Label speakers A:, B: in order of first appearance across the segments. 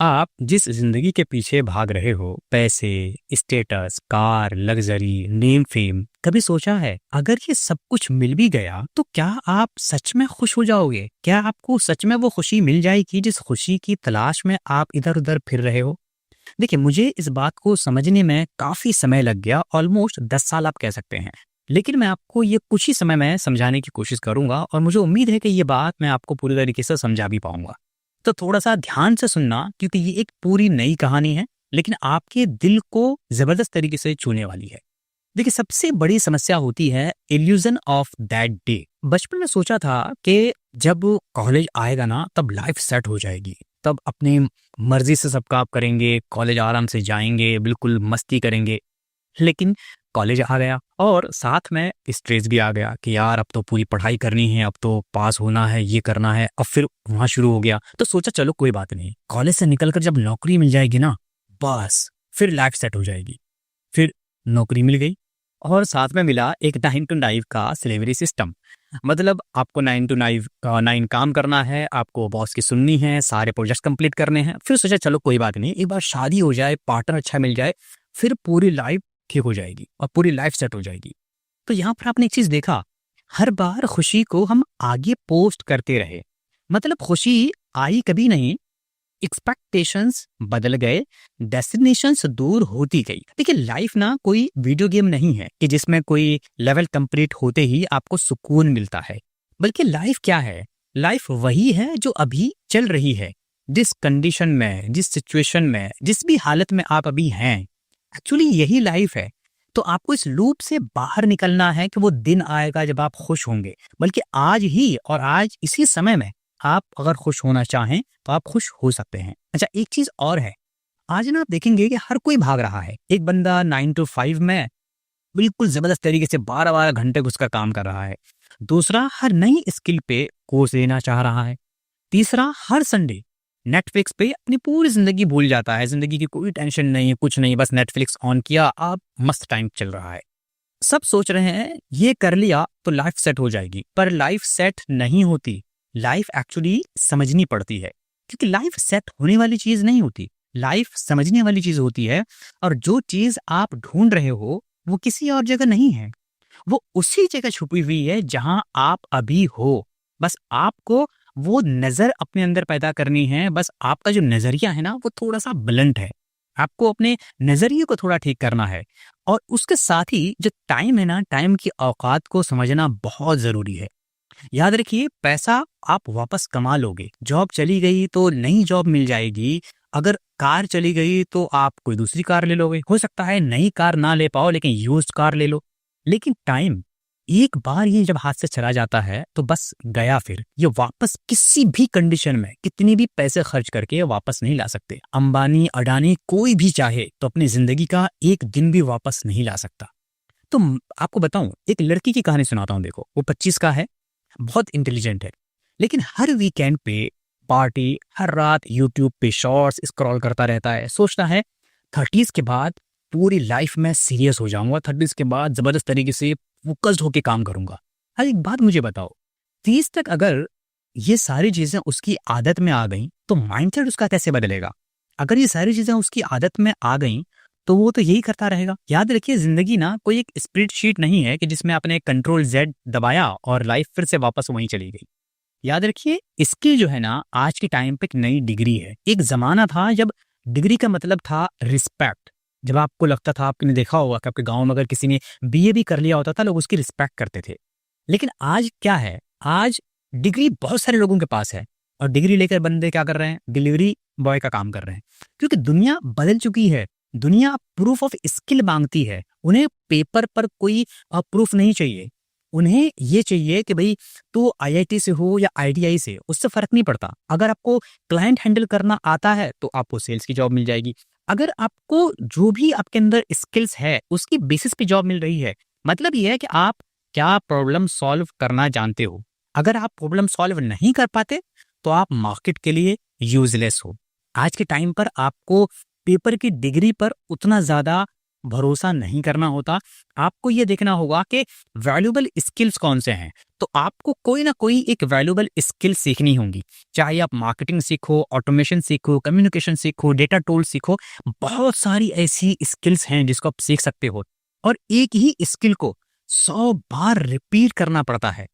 A: आप जिस जिंदगी के पीछे भाग रहे हो, पैसे, status, car, luxury, name fame, कभी सोचा है अगर ये सब कुछ मिल भी गया तो क्या आप सच में खुश हो जाओगे? क्या आपको सच में वो खुशी मिल जाएगी जिस खुशी की तलाश में आप इधर उधर फिर रहे हो? देखिए, मुझे इस बात को समझने में काफी समय लग गया, ऑलमोस्ट 10 साल आप कह सकते हैं। लेकिन मैं आपको ये कुछ ही समय में समझाने की कोशिश करूंगा और मुझे उम्मीद है कि ये बात मैं आपको पूरी तरीके से समझा भी पाऊंगा। तो थोड़ा-सा ध्यान से सुनना, क्योंकि ये एक पूरी नई कहानी है, लेकिन आपके दिल को ज़बरदस्त तरीके से छूने वाली है। देखिए, सबसे बड़ी समस्या होती है इल्यूज़न ऑफ दैट डे। बचपन में सोचा था कि जब कॉलेज आएगा ना तब लाइफ़ सेट हो जाएगी। तब अपनी मर्ज़ी से सब काम करेंगे, कॉलेज आराम से जाएँगे, बिल्कुल मस्ती करेंगे। लेकिन कॉलेज आ गया और साथ में स्ट्रेस भी आ गया कि यार अब तो पूरी पढ़ाई करनी है, अब तो पास होना है, ये करना है। अब फिर वहाँ शुरू हो गया, तो सोचा चलो कोई बात नहीं, कॉलेज से निकलकर जब नौकरी मिल जाएगी ना, बस फिर लाइफ सेट हो जाएगी। फिर नौकरी मिल गई और साथ में मिला एक 9 टू 5 का सिलेबरी सिस्टम। मतलब आपको 9 टू 9 काम करना है, आपको बॉस की सुननी है, सारे प्रोजेक्ट्स कंप्लीट करने हैं। फिर सोचा चलो कोई बात नहीं, एक बार शादी हो जाए, पार्टनर अच्छा मिल जाए, फिर पूरी लाइफ ठीक हो जाएगी और पूरी लाइफ सेट हो जाएगी। तो यहाँ पर आपने एक चीज देखा, हर बार खुशी को हम आगे पोस्ट करते रहे, मतलब खुशी आई कभी नहीं, एक्सपेक्टेशंस बदल गए, डेस्टिनेशंस दूर होती गई। देखिए, लाइफ ना कोई वीडियो गेम नहीं है कि जिसमें कोई लेवल कंप्लीट होते ही आपको सुकून मिलता है। बल्कि लाइफ क्या है? लाइफ वही है जो अभी चल रही है। जिस कंडीशन में, जिस सिचुएशन में, जिस भी हालत में आप अभी हैं, एक्चुअली यही लाइफ है। तो आपको इस लूप से बाहर निकलना है कि वो दिन आएगा जब आप खुश होंगे। बल्कि आज ही और आज इसी समय में आप अगर खुश होना चाहें तो आप खुश हो सकते हैं। अच्छा, एक चीज और है, आज ना आप देखेंगे कि हर कोई भाग रहा है। एक बंदा 9 to 5 में बिल्कुल जबरदस्त तरीके से 12-12 घंटे घुसकर काम कर रहा है। दूसरा हर नई स्किल पे कोर्स लेना चाह रहा है। तीसरा हर संडे नेटफ्लिक्स पे अपनी पूरी जिंदगी भूल जाता है, जिंदगी की कोई टेंशन नहीं है, कुछ नहीं, बस नेटफ्लिक्स ऑन किया, आप मस्त टाइम चल रहा है। सब सोच रहे हैं ये कर लिया तो लाइफ सेट हो जाएगी, पर लाइफ सेट नहीं होती। लाइफ एक्चुअली समझनी पड़ती है, क्योंकि लाइफ सेट होने वाली चीज नहीं होती, लाइफ समझने वाली चीज होती है। और जो चीज आप ढूंढ रहे हो वो किसी और जगह नहीं है, वो उसी जगह छुपी हुई है जहां आप अभी हो। बस आपको वो नजर अपने अंदर पैदा करनी है। बस आपका जो नजरिया है ना वो थोड़ा सा ब्लंट है, आपको अपने नजरिए को थोड़ा ठीक करना है। और उसके साथ ही जो टाइम है ना, टाइम की औकात को समझना बहुत जरूरी है। याद रखिए, पैसा आप वापस कमा लोगे, जॉब चली गई तो नई जॉब मिल जाएगी, अगर कार चली गई तो आप कोई दूसरी कार ले लोगे। हो सकता है नई कार ना ले पाओ लेकिन यूज्ड कार ले लो। लेकिन टाइम, एक बार ये जब हाथ से चला जाता है तो बस गया, फिर ये वापस किसी भी कंडीशन में कितनी भी पैसे खर्च करके वापस नहीं ला सकते। अंबानी, अडानी, कोई भी चाहे तो अपनी जिंदगी का एक दिन भी वापस नहीं ला सकता। तो आपको बताऊं, एक लड़की की कहानी सुनाता हूं। देखो, वो 25 का है, बहुत इंटेलिजेंट है, लेकिन हर वीकेंड पे पार्टी, हर रात यूट्यूब पे शॉर्ट्स स्क्रॉल करता रहता है। सोचता है 30s के बाद पूरी लाइफ में सीरियस हो जाऊंगा, 30s के बाद जबरदस्त तरीके से फोकस्ड होके काम करूंगा। हर एक बात मुझे बताओ, 30 तक अगर ये सारी चीजें उसकी आदत में आ गई तो माइंडसेट उसका कैसे बदलेगा? अगर ये सारी चीजें उसकी आदत में आ गई तो वो तो यही करता रहेगा। याद रखिए, जिंदगी ना कोई एक स्प्रेडशीट नहीं है कि जिसमें आपने Ctrl+Z दबाया और लाइफ फिर से वापस वहीं चली गई। याद रखिए, इसकी जो है ना आज के टाइम पे एक नई डिग्री है। एक जमाना था जब डिग्री का मतलब था रिस्पेक्ट। जब आपको लगता था, आपने देखा होगा कि आपके गांव में अगर किसी ने बीए भी कर लिया होता था, लोग उसकी रिस्पेक्ट करते थे। लेकिन आज क्या है? आज डिग्री बहुत सारे लोगों के पास है और डिग्री लेकर बंदे क्या कर रहे हैं? डिलीवरी बॉय का काम कर रहे हैं। क्योंकि दुनिया बदल चुकी है, दुनिया प्रूफ ऑफ स्किल मांगती है। उन्हें पेपर पर कोई प्रूफ नहीं चाहिए, उन्हें ये चाहिए कि भाई तू आईआईटी से हो या आईटीआई से, उससे फर्क नहीं पड़ता। अगर आपको क्लाइंट हैंडल करना आता है तो आपको सेल्स की जॉब मिल जाएगी। अगर आपको जो भी आपके अंदर स्किल्स है उसकी बेसिस पे जॉब मिल रही है, मतलब ये है कि आप क्या प्रॉब्लम सॉल्व करना जानते हो। अगर आप प्रॉब्लम सॉल्व नहीं कर पाते तो आप मार्केट के लिए यूजलेस हो। आज के टाइम पर आपको पेपर की डिग्री पर उतना ज्यादा भरोसा नहीं करना होता, आपको ये देखना होगा कि वैल्यूएबल स्किल्स कौन से हैं। तो आपको कोई ना कोई एक वैल्यूएबल स्किल सीखनी होंगी, चाहे आप मार्केटिंग सीखो, ऑटोमेशन सीखो, कम्युनिकेशन सीखो, डेटा टूल सीखो, बहुत सारी ऐसी स्किल्स हैं जिसको आप सीख सकते हो। और एक ही स्किल को 100 बार रिपीट करना पड़ता है।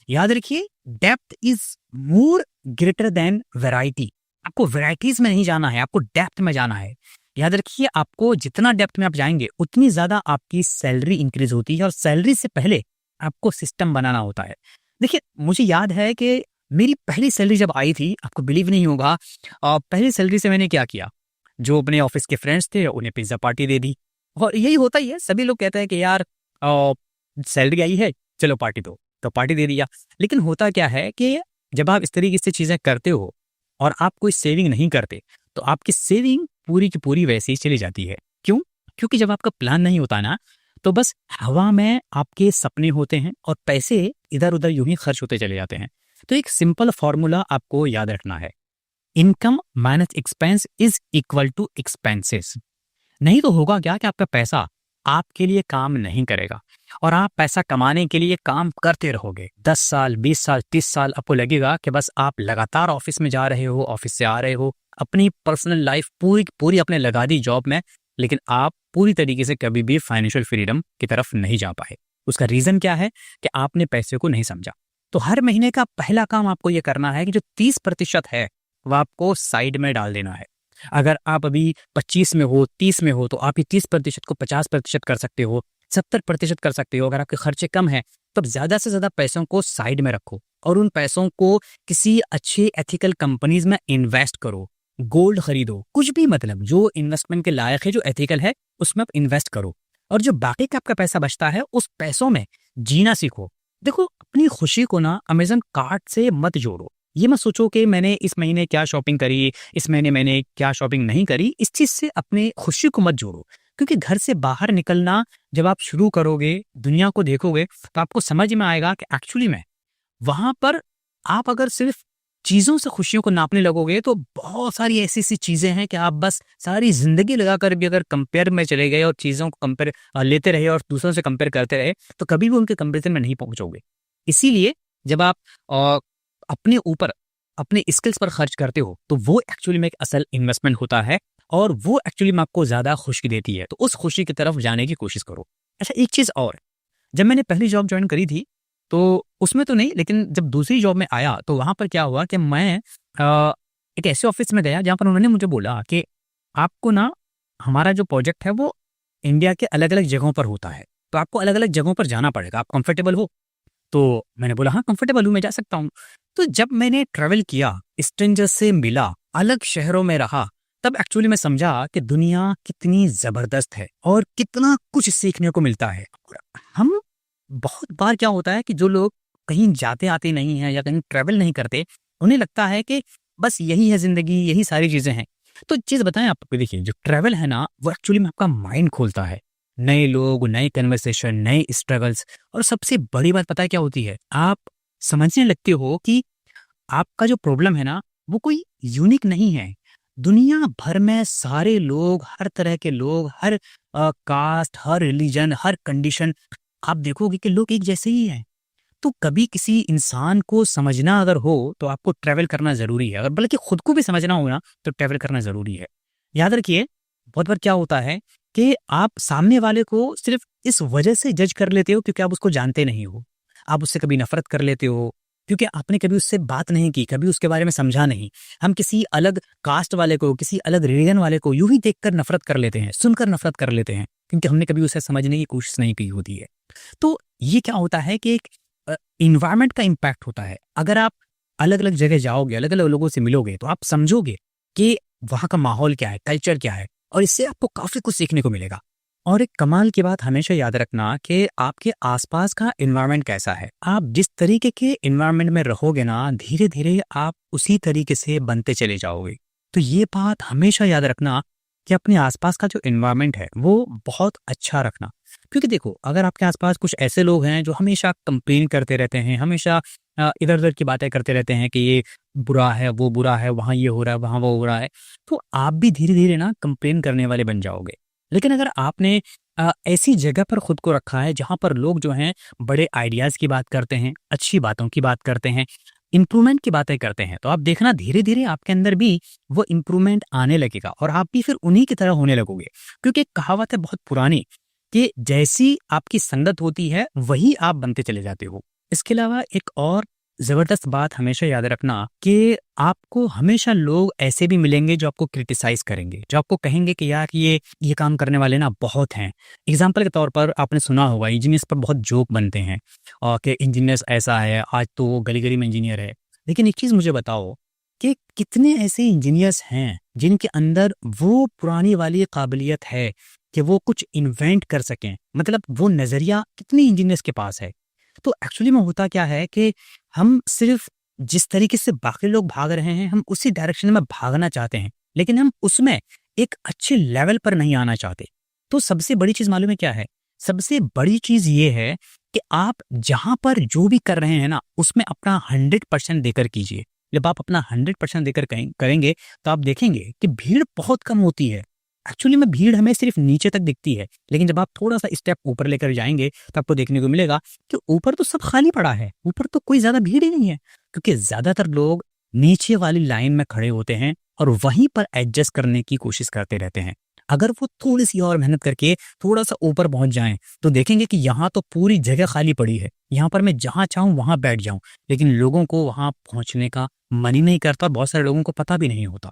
A: याद रखिए, depth is more greater than variety. आपको वैरायटीज में नहीं जाना है, आपको डेप्थ में जाना है। याद रखिए, आपको जितना डेप्थ में आप जाएंगे उतनी ज्यादा आपकी सैलरी इंक्रीज होती है, और सैलरी से पहले आपको सिस्टम बनाना होता है। देखिए, मुझे याद है कि मेरी पहली सैलरी जब आई थी, आपको बिलीव नहीं होगा, पहली सैलरी से मैंने क्या किया, जो अपने ऑफिस के फ्रेंड्स थे उन्हें पिज्जा पार्टी दे दी। और यही होता ही है, सभी लोग कहते हैं कि यार सैलरी आई है, चलो पार्टी दो, तो पार्टी दे दिया। लेकिन होता क्या है कि जब आप इस तरीके से चीजें करते हो और आप कोई सेविंग नहीं करते, तो आपकी सेविंग पूरी की पूरी वैसे ही चली जाती है। क्यों? क्योंकि जब आपका प्लान नहीं होता ना, तो बस हवा में आपके सपने होते हैं और पैसे इधर उधर यूं ही खर्च होते चले जाते हैं। तो एक सिंपल फॉर्मूला आपको याद रखना है, income minus expense is equal to expenses. नहीं तो होगा क्या कि आपका पैसा आपके लिए काम नहीं करेगा, और आप पैसा कमाने के लिए काम करते रहोगे। 10 साल, 20 साल, 30 साल आपको लगेगा कि बस आप लगातार ऑफिस में जा रहे हो, ऑफिस से आ रहे हो, अपनी पर्सनल लाइफ पूरी पूरी अपने लगा दी जॉब में, लेकिन आप पूरी तरीके से कभी भी फाइनेंशियल फ्रीडम की तरफ नहीं जा पाए। उसका रीजन क्या है कि आपने पैसे को नहीं समझा। तो हर महीने का पहला काम आपको यह करना है कि जो 30% है वह आपको साइड में डाल देना है। अगर आप अभी 25 में हो, 30 में हो, तो आप ये 30% को 50% कर सकते हो, 70% कर सकते हो। अगर आपके खर्चे कम है तो ज्यादा से ज्यादा पैसों को साइड में रखो और उन पैसों को किसी अच्छी एथिकल कंपनीज में इन्वेस्ट करो, गोल्ड खरीदो, कुछ भी, मतलब जो इन्वेस्टमेंट के लायक है, जो एथिकल है, उसमें आप इन्वेस्ट करो। और जो बाकी का आपका पैसा बचता है उस पैसों में जीना सीखो। देखो, अपनी खुशी को ना अमेजन कार्ट से मत जोड़ो। ये मत सोचो कि मैंने इस महीने क्या शॉपिंग करी, इस महीने मैंने क्या शॉपिंग नहीं करी। इस चीज से अपने खुशी को मत जोड़ो, क्योंकि घर से बाहर निकलना जब आप शुरू करोगे, दुनिया को देखोगे, तो आपको समझ में आएगा कि एक्चुअली में वहां पर आप अगर सिर्फ चीजों से खुशियों को नापने लगोगे तो बहुत सारी ऐसी ऐसी चीजें हैं कि आप बस सारी जिंदगी लगाकर भी अगर कंपेयर में चले गए और चीजों को कंपेयर लेते रहे और दूसरों से कंपेयर करते रहे, तो कभी भी उनके कंपेरिजन में नहीं पहुंचोगे। इसीलिए जब आप अपने ऊपर, अपने स्किल्स पर खर्च करते हो, तो वो एक्चुअली में एक असल इन्वेस्टमेंट होता है, और वो एक्चुअली में आपको ज्यादा खुशी देती है। तो उस खुशी की तरफ जाने की कोशिश करो। अच्छा, एक चीज और, जब मैंने पहली जॉब ज्वाइन करी थी तो उसमें तो नहीं, लेकिन जब दूसरी जॉब में आया तो वहां पर क्या हुआ कि मैं एक ऐसे ऑफिस में गया जहां पर उन्होंने मुझे बोला कि आपको ना, हमारा जो प्रोजेक्ट है वो इंडिया के अलग अलग जगहों पर होता है, तो आपको अलग अलग जगहों पर जाना पड़ेगा, आप कंफर्टेबल हो? तो मैंने बोला हाँ, कंफर्टेबल हूँ, मैं जा सकता हूँ। तो जब मैंने ट्रेवल किया, स्ट्रेंजर से मिला, अलग शहरों में रहा, तब एक्चुअली मैं समझा कि दुनिया कितनी जबरदस्त है और कितना कुछ सीखने को मिलता है। हम बहुत बार क्या होता है कि जो लोग कहीं जाते आते नहीं हैं या कहीं ट्रेवल नहीं करते, उन्हें लगता है कि बस यही है जिंदगी, यही सारी चीजें हैं। तो चीज बताएं आपको, देखिए, जो ट्रेवल है ना, वो एक्चुअली में आपका माइंड खोलता है। नए लोग, नए कन्वर्सेशन, नए स्ट्रगल्स, और सबसे बड़ी बात पता है क्या होती है, आप समझने लगते हो कि आपका जो प्रॉब्लम है ना, वो कोई यूनिक नहीं है। दुनिया भर में सारे लोग, हर तरह के लोग, हर कास्ट, हर रिलीजन, हर कंडीशन, आप देखोगे कि लोग एक जैसे ही हैं। तो कभी किसी इंसान को समझना अगर हो तो आपको ट्रैवल करना जरूरी है, और बल्कि खुद को भी समझना हो ना तो ट्रैवल करना जरूरी है। याद रखिए, बहुत बार क्या होता है कि आप सामने वाले को सिर्फ इस वजह से जज कर लेते हो क्योंकि आप उसको जानते नहीं हो। आप उससे कभी नफरत कर लेते हो क्योंकि आपने कभी उससे बात नहीं की, कभी उसके बारे में समझा नहीं। हम किसी अलग कास्ट वाले को, किसी अलग रिलीजन वाले को यूं ही देखकर नफरत कर लेते हैं, सुनकर नफरत कर लेते हैं, क्योंकि हमने कभी उसे समझने की कोशिश नहीं की होती है। तो ये क्या होता है कि एक इन्वायरमेंट का इम्पैक्ट होता है। अगर आप अलग अलग जगह जाओगे, अलग अलग लोगों से मिलोगे, तो आप समझोगे कि वहाँ का माहौल क्या है, कल्चर क्या है, और इससे आपको काफी कुछ सीखने को मिलेगा। और एक कमाल की बात हमेशा याद रखना कि आपके आसपास का एनवायरनमेंट कैसा है। आप जिस तरीके के एनवायरनमेंट में रहोगे ना, धीरे धीरे आप उसी तरीके से बनते चले जाओगे। तो ये बात हमेशा याद रखना कि अपने आसपास का जो एनवायरनमेंट है वो बहुत अच्छा रखना। क्योंकि देखो, अगर आपके आसपास कुछ ऐसे लोग हैं जो हमेशा कंप्लेन करते रहते हैं, हमेशा इधर उधर की बातें करते रहते हैं कि ये बुरा है, वो बुरा है, वहाँ ये हो रहा है, वहाँ वो हो रहा है, तो आप भी धीरे धीरे ना कंप्लेन करने वाले बन जाओगे। लेकिन अगर आपने ऐसी जगह पर खुद को रखा है जहाँ पर लोग जो हैं बड़े आइडियाज़ की बात करते हैं, अच्छी बातों की बात करते हैं, इम्प्रूवमेंट की बातें करते हैं। तो आप देखना धीरे-धीरे आपके अंदर भी वो इम्प्रूवमेंट आने लगेगा और आप भी फिर उन्हीं की तरह होने लगोगे। क्योंकि एक कहावत है बहुत पुरानी कि जैसी आपकी संगत होती है, वही आप बनते चले जाते हो। इसके अलावा एक और ज़बरदस्त बात हमेशा याद रखना कि आपको हमेशा लोग ऐसे भी मिलेंगे जो आपको क्रिटिसाइज़ करेंगे, जो आपको कहेंगे कि यार ये काम करने वाले ना बहुत हैं। एग्ज़ाम्पल के तौर पर आपने सुना होगा इंजीनियर्स पर बहुत जोक बनते हैं कि इंजीनियर्स ऐसा है, आज तो वो गली-गली में इंजीनियर है। लेकिन एक चीज़ मुझे बताओ कि कितने ऐसे इंजीनियर्स हैं जिनके अंदर वो पुरानी वाली काबिलियत है कि वो कुछ इन्वेंट कर सकें? मतलब वो नज़रिया कितने इंजीनियर्स के पास है? तो एक्चुअली में होता क्या है कि हम सिर्फ जिस तरीके से बाकी लोग भाग रहे हैं, हम उसी डायरेक्शन में भागना चाहते हैं, लेकिन हम उसमें एक अच्छे लेवल पर नहीं आना चाहते। तो सबसे बड़ी चीज़ मालूम है क्या है? सबसे बड़ी चीज़ ये है कि आप जहाँ पर जो भी कर रहे हैं ना, उसमें अपना 100% देकर कीजिए। जब आप अपना 100% देकर करेंगे, तो आप देखेंगे कि भीड़ बहुत कम होती है। एक्चुअली में भीड़ हमें सिर्फ नीचे तक दिखती है, लेकिन जब आप थोड़ा-सा स्टेप ऊपर लेकर जाएँगे, तो आपको देखने को मिलेगा कि ऊपर तो सब खाली पड़ा है, ऊपर तो कोई ज़्यादा भीड़ ही नहीं है। क्योंकि ज़्यादातर लोग नीचे वाली लाइन में खड़े होते हैं और वहीं पर एडजस्ट करने की कोशिश करते रहते हैं। अगर वो थोड़ी-सी और मेहनत करके थोड़ा-सा ऊपर पहुँच जाएँ, तो देखेंगे कि यहाँ तो पूरी जगह खाली पड़ी है। यहाँ पर मैं जहाँ चाहूँ वहाँ बैठ जाऊँ, लेकिन लोगों को वहाँ पहुँचने का मन ही नहीं करता और बहुत सारे लोगों को पता भी नहीं होता।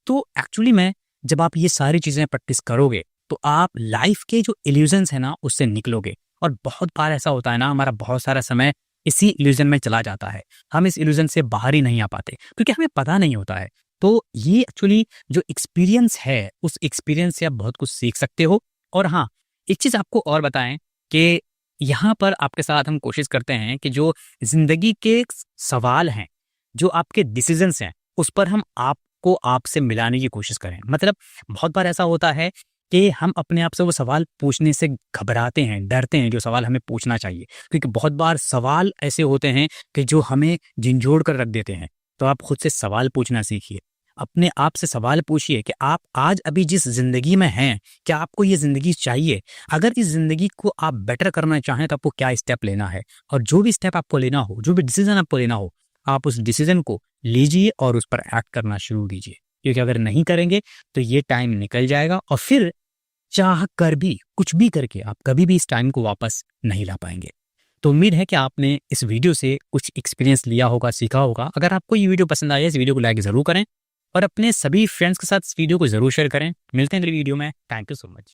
A: तो एक्चुअली में जब आप ये सारी चीज़ें प्रैक्टिस करोगे, तो आप लाइफ़ के जो इल्यूज़न्स हैं ना, उससे निकलोगे। और बहुत बार ऐसा होता है ना, हमारा बहुत सारा समय इसी इल्यूज़न में चला जाता है। हम इस इल्यूज़न से बाहर ही नहीं आ पाते, क्योंकि हमें पता नहीं होता है। तो ये एक्चुअली जो एक्सपीरियंस है, उस एक्सपीरियंस से आप बहुत कुछ सीख सकते हो। और हाँ, एक चीज़ आपको और बताएँ कि यहाँ पर आपके साथ हम कोशिश करते हैं कि जो ज़िंदगी के सवाल हैं, जो आपके डिसीज़न्स हैं, उस पर हम आपको आपसे मिलाने की कोशिश करें। मतलब बहुत बार ऐसा होता है कि हम अपने आप से वो सवाल पूछने से घबराते हैं, डरते हैं जो सवाल हमें पूछना चाहिए। क्योंकि बहुत बार सवाल ऐसे होते हैं कि जो हमें झिंझोड़ कर रख देते हैं। तो आप खुद से सवाल पूछना सीखिए। अपने आप से सवाल पूछिए कि आप आज अभी जिस ज़िंदगी में हैं, क्या आपको ये ज़िंदगी चाहिए? अगर इस ज़िंदगी को आप बेटर करना चाहें, तो आपको क्या स्टेप लेना है? और जो भी स्टेप आपको लेना हो, जो भी डिसीज़न आपको लेना हो, आप उस डिसीज़न को लीजिए और उस पर एक्ट करना शुरू कीजिए। क्योंकि अगर नहीं करेंगे, तो ये टाइम निकल जाएगा और फिर चाह कर भी, कुछ भी करके आप कभी भी इस टाइम को वापस नहीं ला पाएँगे। तो उम्मीद है कि आपने इस वीडियो से कुछ एक्सपीरियंस लिया होगा, सीखा होगा। अगर आपको ये वीडियो पसंद आया, इस वीडियो को लाइक ज़रूर करें और अपने सभी फ्रेंड्स के साथ इस वीडियो को ज़रूर शेयर करें। मिलते हैं अगली वीडियो में। Thank you so much.